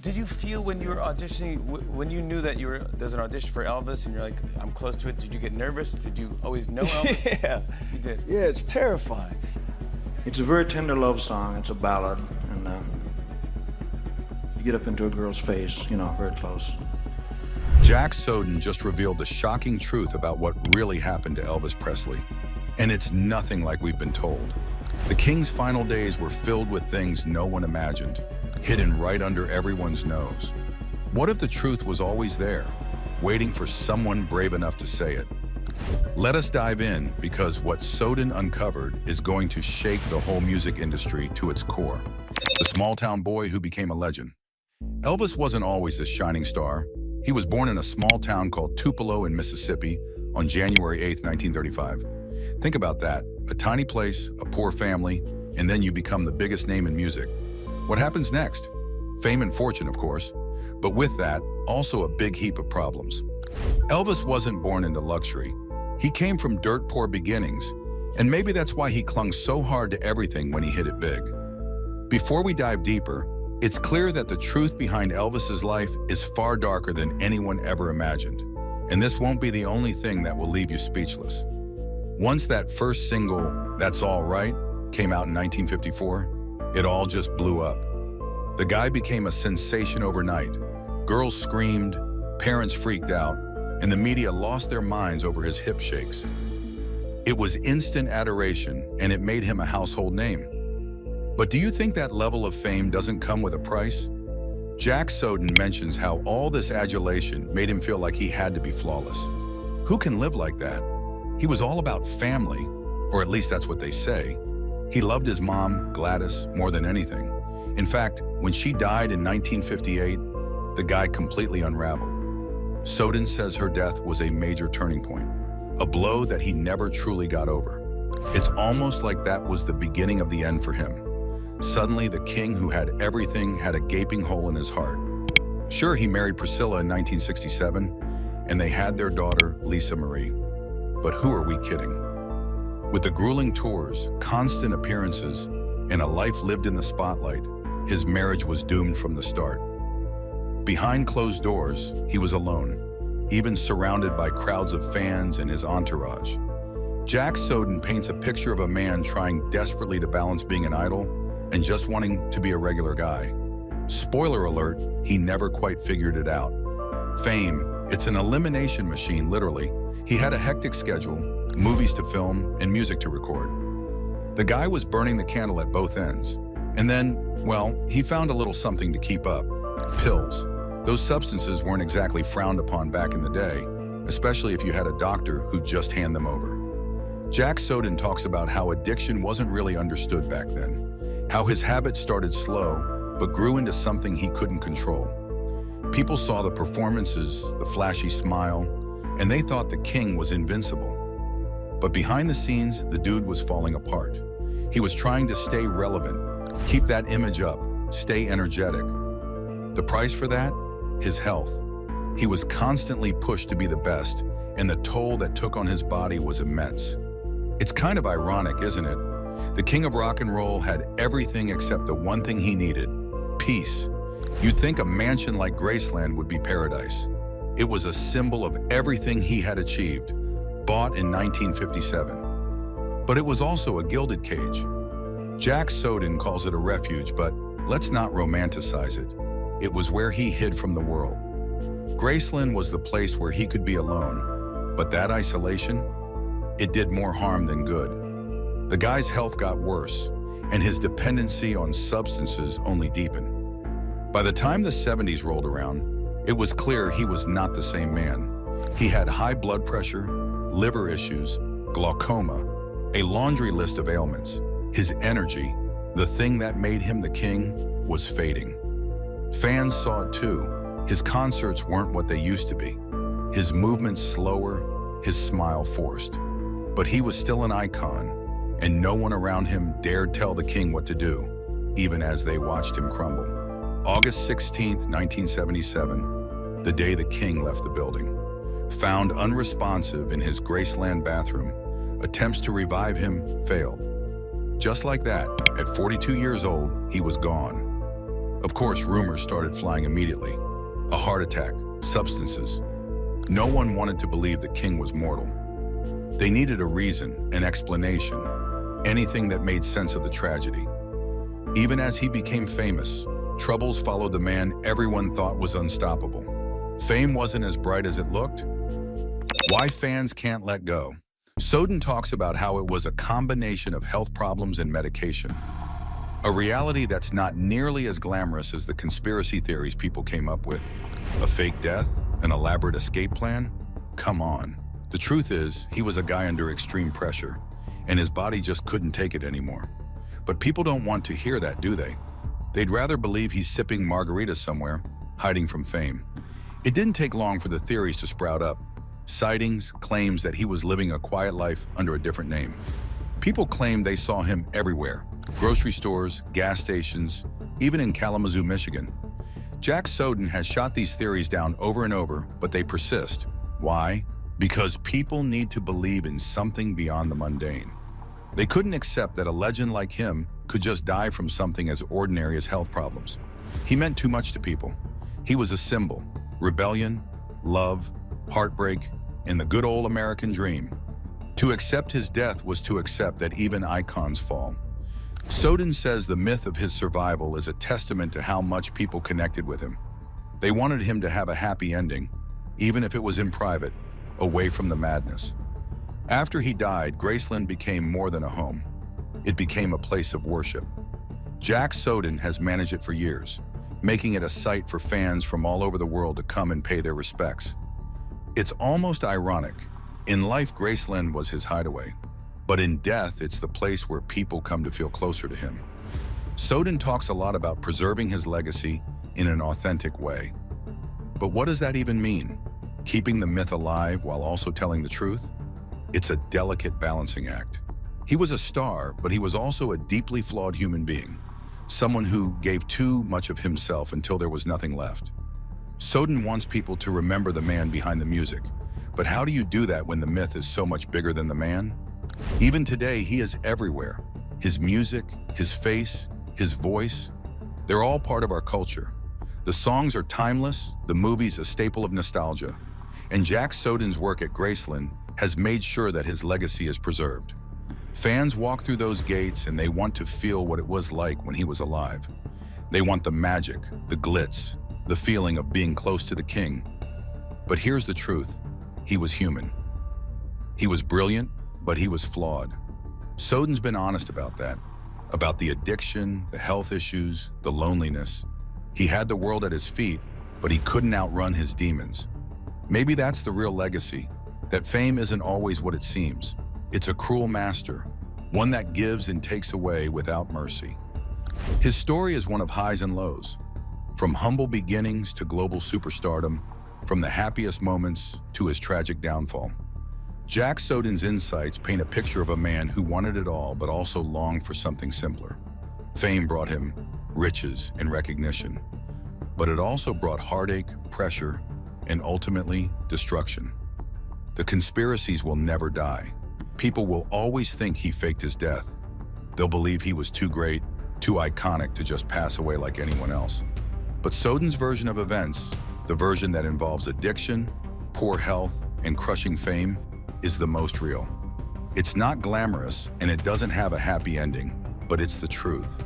Did you feel when you were auditioning, when you knew that there's an audition for Elvis and you're like, I'm close to it, did you get nervous? Did you always know Elvis? Yeah. You did? Yeah, it's terrifying. It's a very tender love song. It's a ballad, and you get up into a girl's face, you know, very close. Jack Soden just revealed the shocking truth about what really happened to Elvis Presley. And it's nothing like we've been told. The King's final days were filled with things no one imagined, hidden right under everyone's nose. What if the truth was always there, waiting for someone brave enough to say it? Let us dive in, because what Soden uncovered is going to shake the whole music industry to its core. The small-town boy who became a legend. Elvis wasn't always this shining star. He was born in a small town called Tupelo in Mississippi on January 8, 1935. Think about that, a tiny place, a poor family, and then you become the biggest name in music. What happens next? Fame and fortune, of course, but with that, also a big heap of problems. Elvis wasn't born into luxury. He came from dirt-poor beginnings, and maybe that's why he clung so hard to everything when he hit it big. Before we dive deeper, it's clear that the truth behind Elvis's life is far darker than anyone ever imagined, and this won't be the only thing that will leave you speechless. Once that first single, That's All Right, came out in 1954, it all just blew up. The guy became a sensation overnight. Girls screamed, parents freaked out, and the media lost their minds over his hip shakes. It was instant adoration, and it made him a household name. But do you think that level of fame doesn't come with a price? Jack Soden mentions how all this adulation made him feel like he had to be flawless. Who can live like that? He was all about family, or at least that's what they say. He loved his mom, Gladys, more than anything. In fact, when she died in 1958, the guy completely unraveled. Soden says her death was a major turning point, a blow that he never truly got over. It's almost like that was the beginning of the end for him. Suddenly, the king who had everything had a gaping hole in his heart. Sure, he married Priscilla in 1967, and they had their daughter, Lisa Marie. But who are we kidding? With the grueling tours, constant appearances, and a life lived in the spotlight, his marriage was doomed from the start. Behind closed doors, he was alone, even surrounded by crowds of fans and his entourage. Jack Soden paints a picture of a man trying desperately to balance being an idol and just wanting to be a regular guy. Spoiler alert, he never quite figured it out. Fame, it's an elimination machine, literally. He had a hectic schedule, movies to film and music to record. The guy was burning the candle at both ends. And then, well, he found a little something to keep up. Pills. Those substances weren't exactly frowned upon back in the day, especially if you had a doctor who'd just hand them over. Jack Soden talks about how addiction wasn't really understood back then, how his habits started slow, but grew into something he couldn't control. People saw the performances, the flashy smile, and they thought the king was invincible. But behind the scenes, the dude was falling apart. He was trying to stay relevant, keep that image up, stay energetic. The price for that? His health. He was constantly pushed to be the best, and the toll that took on his body was immense. It's kind of ironic, isn't it? The king of rock and roll had everything except the one thing he needed: peace. You'd think a mansion like Graceland would be paradise. It was a symbol of everything he had achieved, bought in 1957. But it was also a gilded cage. Jack Soden calls it a refuge, but let's not romanticize it. It was where he hid from the world. Graceland was the place where he could be alone, but that isolation, it did more harm than good. The guy's health got worse, and his dependency on substances only deepened. By the time the 70s rolled around, it was clear he was not the same man. He had high blood pressure, liver issues, glaucoma, a laundry list of ailments. His energy, the thing that made him the king, was fading. Fans saw it too. His concerts weren't what they used to be. His movements slower, his smile forced. But he was still an icon, and no one around him dared tell the king what to do, even as they watched him crumble. August 16, 1977, the day the king left the building. Found unresponsive in his Graceland bathroom, attempts to revive him failed. Just like that, at 42 years old, he was gone. Of course, rumors started flying immediately. A heart attack, substances. No one wanted to believe the king was mortal. They needed a reason, an explanation, anything that made sense of the tragedy. Even as he became famous, troubles followed the man everyone thought was unstoppable. Fame wasn't as bright as it looked. Why fans can't let go. Soden talks about how it was a combination of health problems and medication. A reality that's not nearly as glamorous as the conspiracy theories people came up with. A fake death? An elaborate escape plan? Come on. The truth is, he was a guy under extreme pressure, and his body just couldn't take it anymore. But people don't want to hear that, do they? They'd rather believe he's sipping margaritas somewhere, hiding from fame. It didn't take long for the theories to sprout up. Sightings, claims that he was living a quiet life under a different name. People claimed they saw him everywhere. Grocery stores, gas stations, even in Kalamazoo, Michigan. Jack Soden has shot these theories down over and over, but they persist. Why? Because people need to believe in something beyond the mundane. They couldn't accept that a legend like him could just die from something as ordinary as health problems. He meant too much to people. He was a symbol. Rebellion, love, heartbreak, and the good old American dream. To accept his death was to accept that even icons fall. Soden says the myth of his survival is a testament to how much people connected with him. They wanted him to have a happy ending, even if it was in private, away from the madness. After he died, Graceland became more than a home. It became a place of worship. Jack Soden has managed it for years, making it a site for fans from all over the world to come and pay their respects. It's almost ironic. In life, Graceland was his hideaway, but in death, it's the place where people come to feel closer to him. Soden talks a lot about preserving his legacy in an authentic way. But what does that even mean? Keeping the myth alive while also telling the truth? It's a delicate balancing act. He was a star, but he was also a deeply flawed human being, someone who gave too much of himself until there was nothing left. Soden wants people to remember the man behind the music, but how do you do that when the myth is so much bigger than the man? Even today, he is everywhere. His music, his face, his voice, they're all part of our culture. The songs are timeless, the movie's a staple of nostalgia, and Jack Soden's work at Graceland has made sure that his legacy is preserved. Fans walk through those gates and they want to feel what it was like when he was alive. They want the magic, the glitz, the feeling of being close to the king. But here's the truth. He was human. He was brilliant, but he was flawed. Soden's been honest about that, about the addiction, the health issues, the loneliness. He had the world at his feet, but he couldn't outrun his demons. Maybe that's the real legacy, that fame isn't always what it seems. It's a cruel master, one that gives and takes away without mercy. His story is one of highs and lows, from humble beginnings to global superstardom, from the happiest moments to his tragic downfall. Jack Soden's insights paint a picture of a man who wanted it all but also longed for something simpler. Fame brought him riches and recognition, but it also brought heartache, pressure, and ultimately destruction. The conspiracies will never die. People will always think he faked his death. They'll believe he was too great, too iconic to just pass away like anyone else. But Soden's version of events, the version that involves addiction, poor health, and crushing fame, is the most real. It's not glamorous and it doesn't have a happy ending, but it's the truth.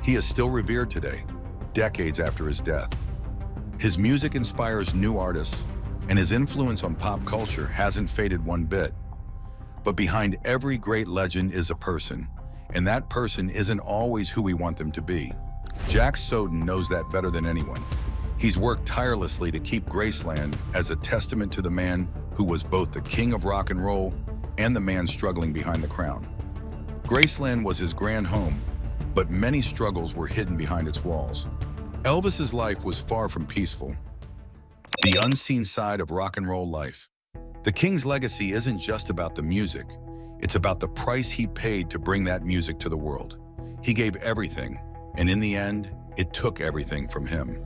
He is still revered today, decades after his death. His music inspires new artists, and his influence on pop culture hasn't faded one bit. But behind every great legend is a person, and that person isn't always who we want them to be. Jack Soden knows that better than anyone. He's worked tirelessly to keep Graceland as a testament to the man who was both the king of rock and roll and the man struggling behind the crown. Graceland was his grand home, but many struggles were hidden behind its walls. Elvis's life was far from peaceful. The unseen side of rock and roll life. The King's legacy isn't just about the music. It's about the price he paid to bring that music to the world. He gave everything, and in the end, it took everything from him.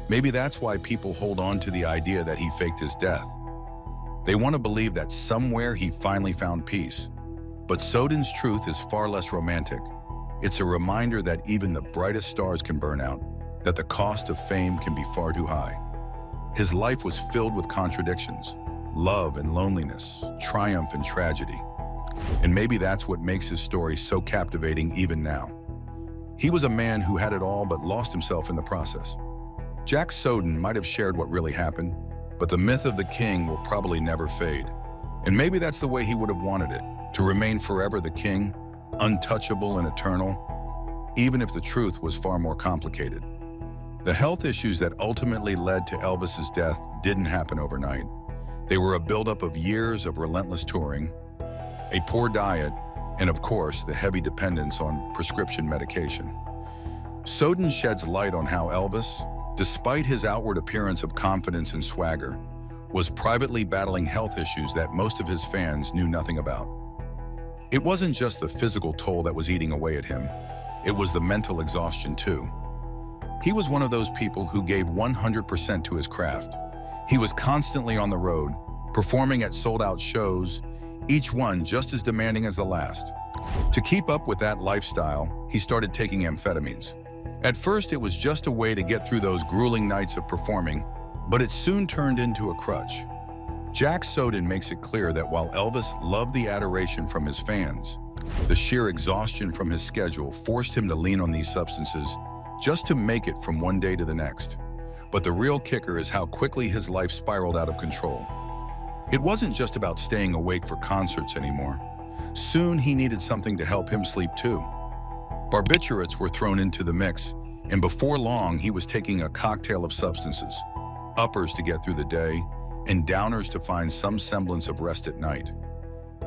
Maybe that's why people hold on to the idea that he faked his death. They want to believe that somewhere he finally found peace. But Soden's truth is far less romantic. It's a reminder that even the brightest stars can burn out, that the cost of fame can be far too high. His life was filled with contradictions, love and loneliness, triumph and tragedy. And maybe that's what makes his story so captivating even now. He was a man who had it all but lost himself in the process. Jack Soden might have shared what really happened, but the myth of the king will probably never fade. And maybe that's the way he would have wanted it, to remain forever the king, untouchable and eternal, even if the truth was far more complicated. The health issues that ultimately led to Elvis's death didn't happen overnight. They were a buildup of years of relentless touring, a poor diet, and of course, the heavy dependence on prescription medication. Soden sheds light on how Elvis, despite his outward appearance of confidence and swagger, was privately battling health issues that most of his fans knew nothing about. It wasn't just the physical toll that was eating away at him, it was the mental exhaustion too. He was one of those people who gave 100% to his craft. He was constantly on the road, performing at sold-out shows, each one just as demanding as the last. To keep up with that lifestyle, he started taking amphetamines. At first, it was just a way to get through those grueling nights of performing, but it soon turned into a crutch. Jack Soden makes it clear that while Elvis loved the adoration from his fans, the sheer exhaustion from his schedule forced him to lean on these substances just to make it from one day to the next. But the real kicker is how quickly his life spiraled out of control. It wasn't just about staying awake for concerts anymore. Soon he needed something to help him sleep too. Barbiturates were thrown into the mix, and before long he was taking a cocktail of substances, uppers to get through the day, and downers to find some semblance of rest at night.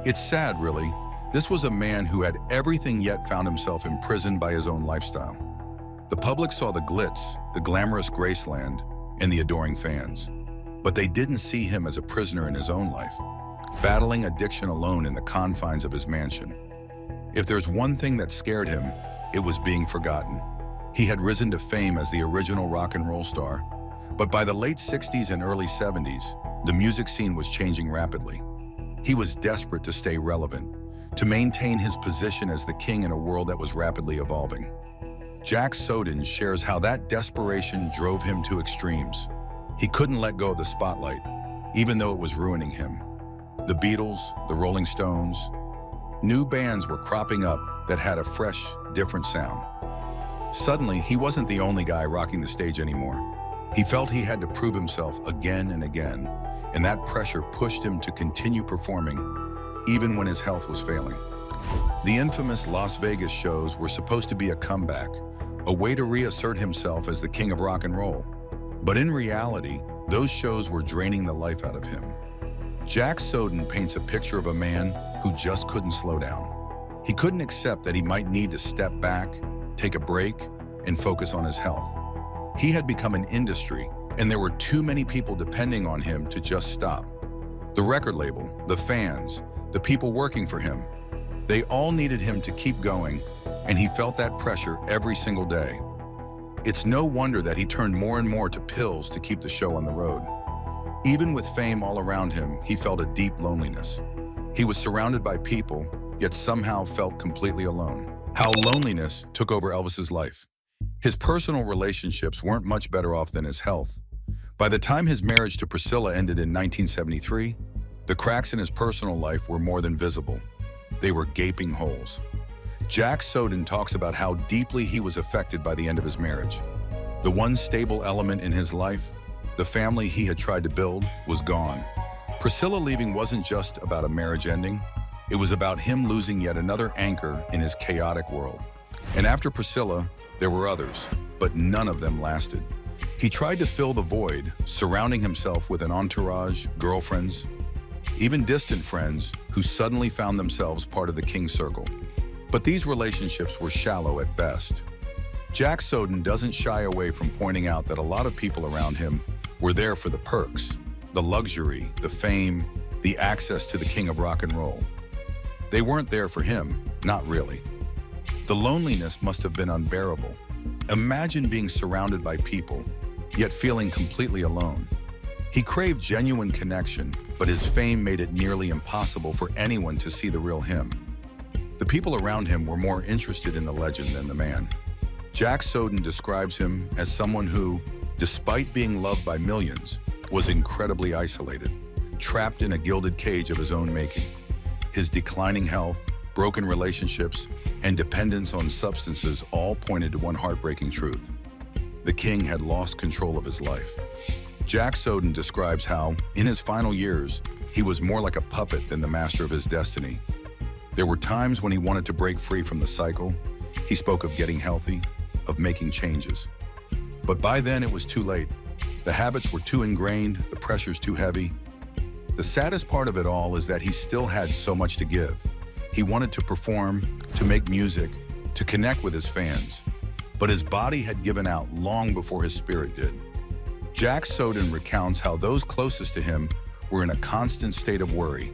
It's sad, really. This was a man who had everything yet found himself imprisoned by his own lifestyle. The public saw the glitz, the glamorous Graceland, and the adoring fans. But they didn't see him as a prisoner in his own life, battling addiction alone in the confines of his mansion. If there's one thing that scared him, it was being forgotten. He had risen to fame as the original rock and roll star, but by the late 60s and early 70s, the music scene was changing rapidly. He was desperate to stay relevant, to maintain his position as the king in a world that was rapidly evolving. Jack Soden shares how that desperation drove him to extremes. He couldn't let go of the spotlight, even though it was ruining him. The Beatles, the Rolling Stones, new bands were cropping up that had a fresh, different sound. Suddenly, he wasn't the only guy rocking the stage anymore. He felt he had to prove himself again and again, and that pressure pushed him to continue performing, even when his health was failing. The infamous Las Vegas shows were supposed to be a comeback, a way to reassert himself as the king of rock and roll. But in reality, those shows were draining the life out of him. Jack Soden paints a picture of a man who just couldn't slow down. He couldn't accept that he might need to step back, take a break, and focus on his health. He had become an industry, and there were too many people depending on him to just stop. The record label, the fans, the people working for him, they all needed him to keep going, and he felt that pressure every single day. It's no wonder that he turned more and more to pills to keep the show on the road. Even with fame all around him, he felt a deep loneliness. He was surrounded by people, yet somehow felt completely alone. How loneliness took over Elvis's life. His personal relationships weren't much better off than his health. By the time his marriage to Priscilla ended in 1973, the cracks in his personal life were more than visible. They were gaping holes. Jack Soden talks about how deeply he was affected by the end of his marriage. The one stable element in his life, the family he had tried to build, was gone. Priscilla leaving wasn't just about a marriage ending. It was about him losing yet another anchor in his chaotic world. And after Priscilla, there were others, but none of them lasted. He tried to fill the void, surrounding himself with an entourage, girlfriends, even distant friends who suddenly found themselves part of the king's circle. But these relationships were shallow at best. Jack Soden doesn't shy away from pointing out that a lot of people around him were there for the perks, the luxury, the fame, the access to the king of rock and roll. They weren't there for him, not really. The loneliness must have been unbearable. Imagine being surrounded by people, yet feeling completely alone. He craved genuine connection, but his fame made it nearly impossible for anyone to see the real him. The people around him were more interested in the legend than the man. Jack Soden describes him as someone who, despite being loved by millions, was incredibly isolated, trapped in a gilded cage of his own making. His declining health, broken relationships, and dependence on substances all pointed to one heartbreaking truth. The king had lost control of his life. Jack Soden describes how, in his final years, he was more like a puppet than the master of his destiny. There were times when he wanted to break free from the cycle. He spoke of getting healthy, of making changes. But by then it was too late. The habits were too ingrained, the pressures too heavy. The saddest part of it all is that he still had so much to give. He wanted to perform, to make music, to connect with his fans. But his body had given out long before his spirit did. Jack Soden recounts how those closest to him were in a constant state of worry,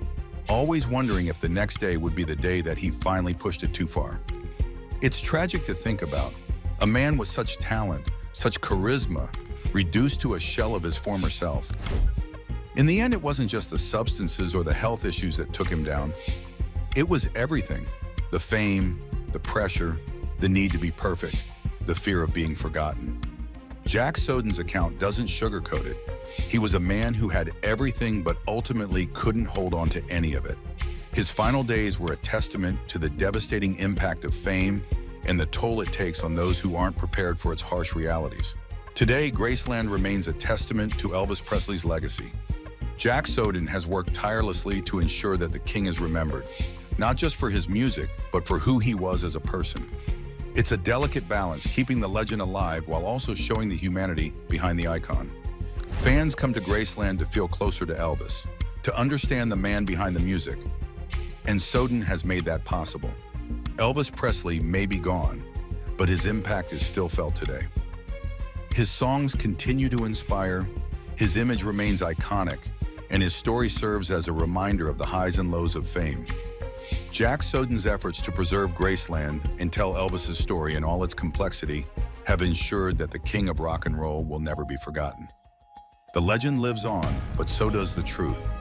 always wondering if the next day would be the day that he finally pushed it too far. It's tragic to think about. A man with such talent, such charisma, reduced to a shell of his former self. In the end, it wasn't just the substances or the health issues that took him down. It was everything. The fame, the pressure, the need to be perfect, the fear of being forgotten. Jack Soden's account doesn't sugarcoat it. He was a man who had everything but ultimately couldn't hold on to any of it. His final days were a testament to the devastating impact of fame and the toll it takes on those who aren't prepared for its harsh realities. Today, Graceland remains a testament to Elvis Presley's legacy. Jack Soden has worked tirelessly to ensure that the king is remembered, not just for his music, but for who he was as a person. It's a delicate balance, keeping the legend alive while also showing the humanity behind the icon. Fans come to Graceland to feel closer to Elvis, to understand the man behind the music, and Soden has made that possible. Elvis Presley may be gone, but his impact is still felt today. His songs continue to inspire, his image remains iconic, and his story serves as a reminder of the highs and lows of fame. Jack Soden's efforts to preserve Graceland and tell Elvis's story in all its complexity have ensured that the king of rock and roll will never be forgotten. The legend lives on, but so does the truth,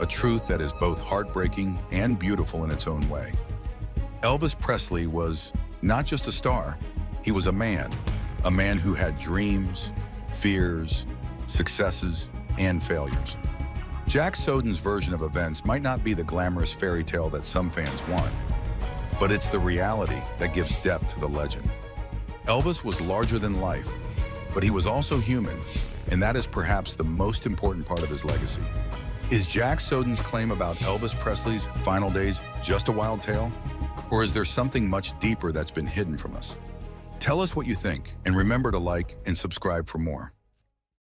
a truth that is both heartbreaking and beautiful in its own way. Elvis Presley was not just a star, he was a man who had dreams, fears, successes, and failures. Jack Soden's version of events might not be the glamorous fairy tale that some fans want, but it's the reality that gives depth to the legend. Elvis was larger than life, but he was also human, and that is perhaps the most important part of his legacy. Is Jack Soden's claim about Elvis Presley's final days just a wild tale? Or is there something much deeper that's been hidden from us? Tell us what you think, and remember to like and subscribe for more.